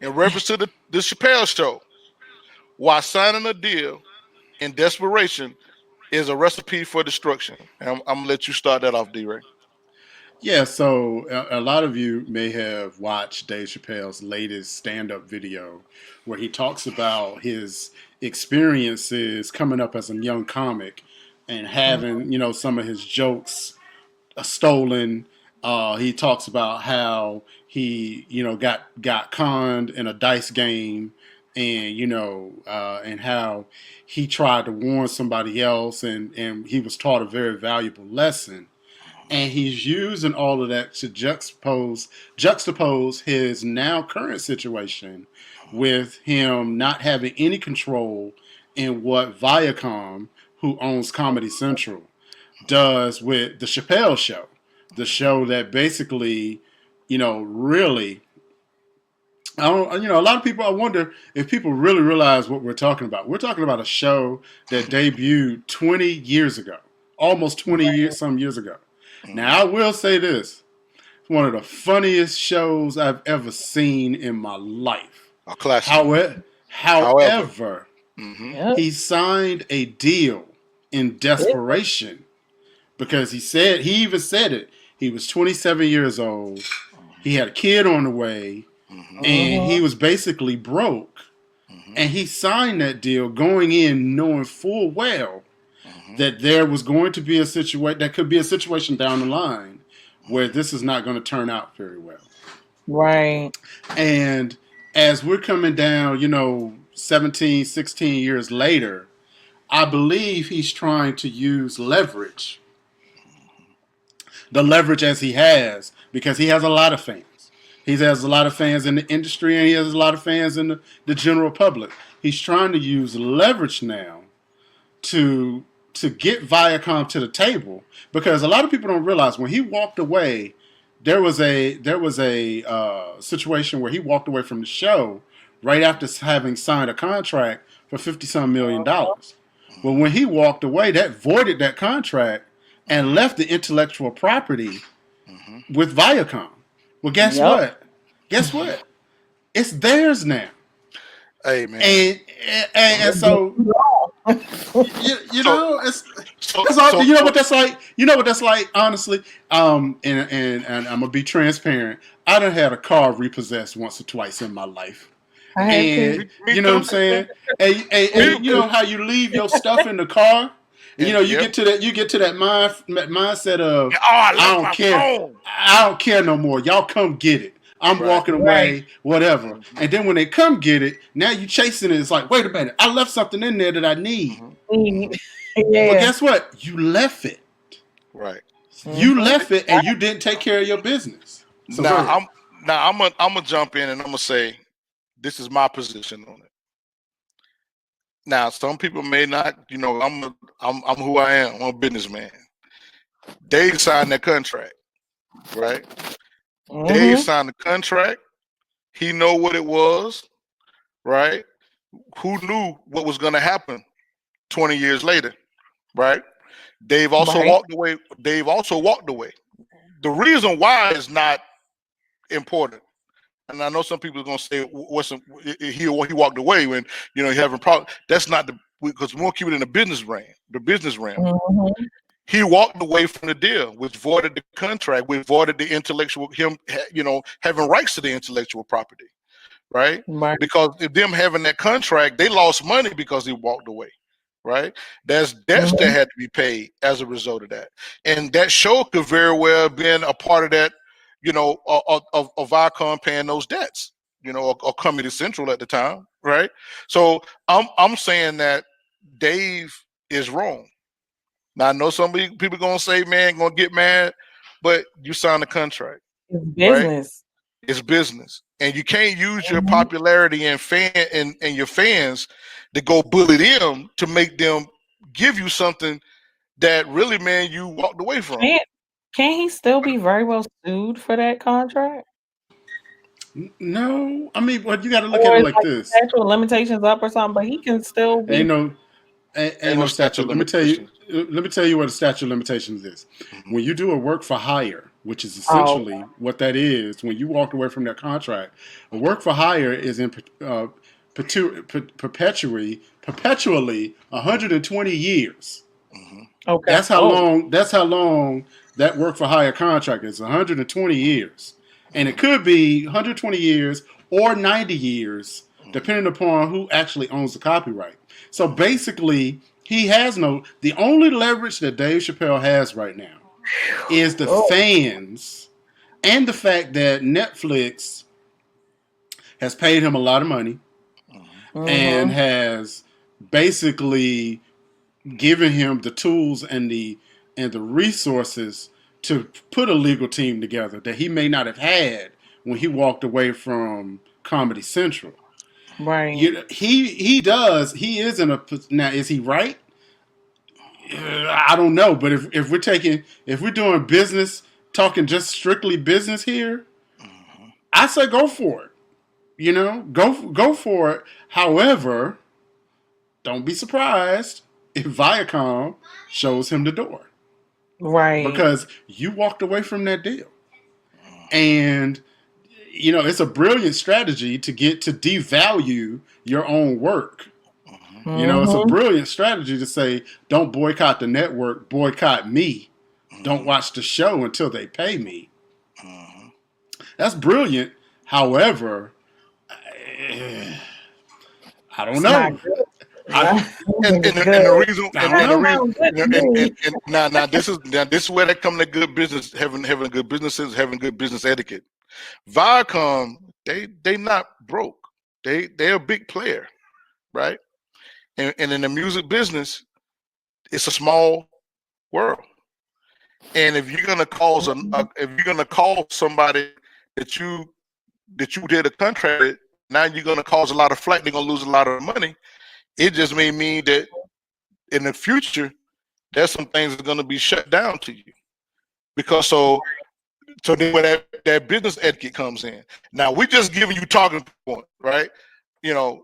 in reference to the Chappelle Show, why signing a deal in desperation is a recipe for destruction. And I'm gonna let you start that off, D-Ray. Yeah, so a lot of you may have watched Dave Chappelle's latest stand-up video where he talks about his experiences coming up as a young comic and having, some of his jokes stolen. He talks about how he, got conned in a dice game, and and how he tried to warn somebody else, and he was taught a very valuable lesson. And he's using all of that to juxtapose his now current situation with him not having any control in what Viacom, who owns Comedy Central, does with the Chappelle Show, the show that basically, really, I don't, a lot of people. I wonder if people really realize what we're talking about. We're talking about a show that debuted 20 years ago, almost 20 years, some years ago. Now, I will say this: it's one of the funniest shows I've ever seen in my life. A classic. However, Mm-hmm. he signed a deal in desperation because he even said it. He was 27 years old. He had a kid on the way, and he was basically broke. And he signed that deal going in knowing full well that there was going to be that could be a situation down the line where this is not going to turn out very well. Right. And as we're coming down, 17, 16 years later, I believe he's trying to use leverage. The leverage as he has, because he has a lot of fans. He has a lot of fans in the industry, and he has a lot of fans in the general public. He's trying to use leverage now to get Viacom to the table, because a lot of people don't realize when he walked away, there was a situation where he walked away from the show right after having signed a contract for $50-some million. Well, when he walked away, that voided that contract and left the intellectual property with Viacom. Well, guess what? Guess what? It's theirs now. Hey, man. And so, it's all, you know what that's like. You know what that's like, honestly. And I'm gonna be transparent. I done had a car repossessed once or twice in my life. And you know what I'm saying? And you know how you leave your stuff in the car? You get to that mindset of I don't care no more. Y'all come get it. I'm walking away, whatever. And then when they come get it, now you chasing it. It's like, wait a minute, I left something in there that I need. But guess what? You left it. Right. You left it, and you didn't take care of your business. So I'm gonna jump in, and I'm gonna say this is my position on it. Now, some people may not, I'm who I am. I'm a businessman. Dave signed that contract, right? Dave signed the contract. He know what it was, right? Who knew what was going to happen 20 years later, right? Dave also walked away. The reason why is not important. And I know some people are going to say, he walked away when, he having problems. That's not because we want to keep it in the business realm. He walked away from the deal, which voided the contract, which voided the intellectual, having rights to the intellectual property, right? Because if them having that contract, they lost money because he walked away, right? There's debts that had to be paid as a result of that. And that show could very well have been a part of that, of Viacom paying those debts, or Comedy Central at the time, right? So I'm saying that Dave is wrong. Now I know some people gonna say, man, gonna get mad, but you signed a contract. It's business. Right? It's business, and you can't use your popularity and your fans to go bully them to make them give you something that really, man, you walked away from. Can he still be very well sued for that contract? No, I mean, you got to look at it like this. Statute of limitations up or something, but he can still be. Ain't no statute. Let me tell you what a statute of limitations is. When you do a work for hire, which is Oh, essentially what that is. When you walk away from that contract, a work for hire is in perpetually 120 years. Mhm. okay. That's how Oh, long. That's how long that work for hire contract is. 120 years, and it Mhm. could be 120 years or 90 years, Mhm. depending upon who actually owns the copyright. So basically, he has no. The only leverage that Dave Chappelle has right now is the oh. fans and the fact that Netflix has paid him a lot of money Mhm. and Mm-hmm. has basically given him the tools and the resources to put a legal team together that he may not have had when he walked away from Comedy Central. Right. He does. He is in a now. Is he right? I don't know. But if we're doing business, talking just strictly business here, Mhm. I say go for it. Go for it. However, don't be surprised if Viacom shows him the door Right. because you walked away from that deal. And it's a brilliant strategy to get to devalue your own work. Mhm. It's a Mm-hmm. brilliant strategy to say, don't boycott the network, boycott me. Don't Mhm. watch the show until they pay me. Mhm. That's brilliant. However, I don't It's not know. good. I, I don't and think and it's the, and good. the reason I and, don't and the That know. reason sounds good to and me. now this is where they come to good business, having good businesses, having good business etiquette. Viacom, they not broke. They're a big player, right? And in the music business, it's a small world. And if you're gonna if you're gonna call somebody that you did a contract with, now you're gonna cause a lot of flack. They're gonna lose a lot of money. It just may mean that in the future, there's some things that are gonna be shut down to you because so then when that business etiquette comes in. Now we just giving you talking point, right? You know,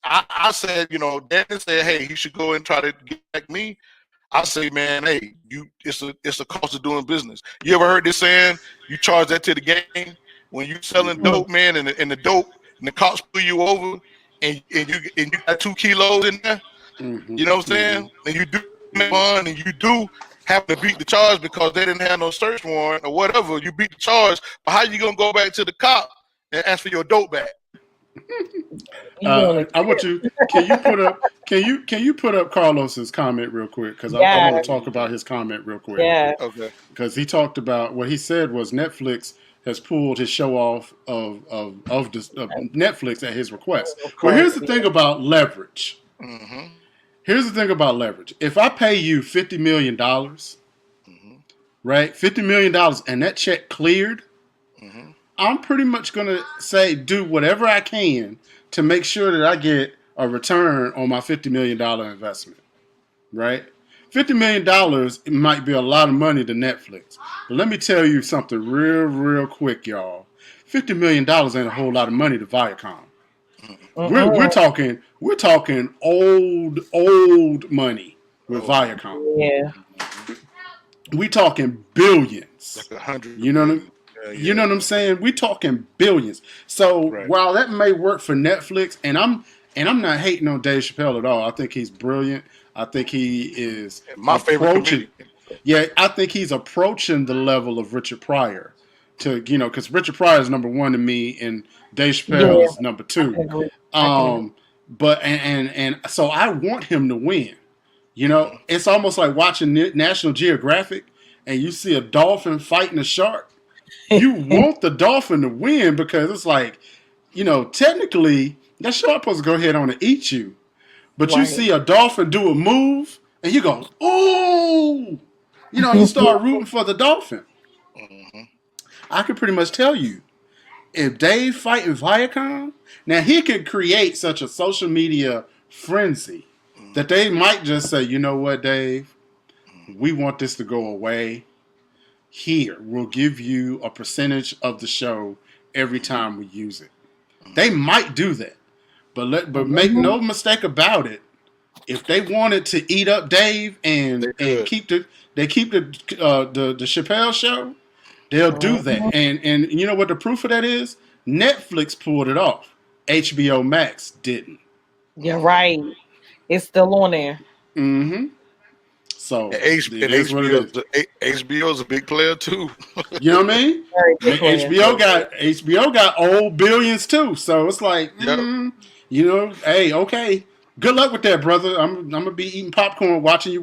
I said, Danny said, hey, he should go and try to get like me. I say, man, hey, it's a cost of doing business. You ever heard this saying? You charge that to the game when you selling Mm-hmm. Mm. dope, man, and the dope and the cops pull you over, and you got 2 kilos in there. Mm-hmm. You know what I'm Mm-hmm. saying? And you do make fun, and you do have to beat the charge because they didn't have no search warrant or whatever. You beat the charge, but how you gonna go back to the cop and ask for your dope back? You doing I it? want you. Can you put up? Can you put up Carlos's comment real quick? Because I want to Yes. talk about his comment real quick. Yes. Okay. Because he talked about what he said was Netflix has pulled his show off of Netflix at his request. Well, here's Request. the Yeah. thing about leverage. Mm-hmm. Here's the thing about leverage. If I pay you $50 million, Mm-hmm. right, $50 million, and that check cleared, Mm-hmm. I'm pretty much gonna say do whatever I can to make sure that I get a return on my $50 million investment. Right? $50 million might be a lot of money to Netflix, but let me tell you something real quick, y'all. $50 million ain't a whole lot of money to Viacom. Mm-mm. We're talking old money with Oh man. Viacom. Yeah. Mm-hmm. We talking billions. Like 100 You know what million. I'm, Yeah, you yeah, know what I'm yeah. saying? We talking billions. So Right. while that may work for Netflix, and I'm not hating on Dave Chappelle at all. I think he's brilliant. I think he is My favorite approaching. comedian. Yeah, I think he's approaching the level of Richard Pryor. Because Richard Pryor is number one to me, and Dave Chappelle Yeah. is number I two. can agree. I can agree. But and so I want him to win. Mm-hmm. It's almost like watching National Geographic, and you see a dolphin fighting a shark. You want the dolphin to win because it's like, technically that shark supposed to go ahead on and eat you, but you Right. see a dolphin do a move, and you go, "Ooh!" You start rooting for the dolphin. Mm-hmm. I can pretty much tell you if Dave fighting Viacom, now he could create such a social media frenzy that they might just say, you know what, Dave, we want this to go away. Here, we'll give you a percentage of the show every time we use it. They might do that, but make Mhm. no mistake about it. if they wanted to eat up Dave They and could. keep the Chappelle Show, they'll do that. Mhm. And you know what the proof of that is? Netflix pulled it off. HBO Max didn't. You're right. It's still on there. Mm-hmm. So And, H, it and is what it HBO, is. HBO is a big player too. You know what I mean? Very big player. HBO got old billions too. So it's like, Yep. you know, hey, okay. Good luck with that, brother. I'm gonna be eating popcorn watching you work.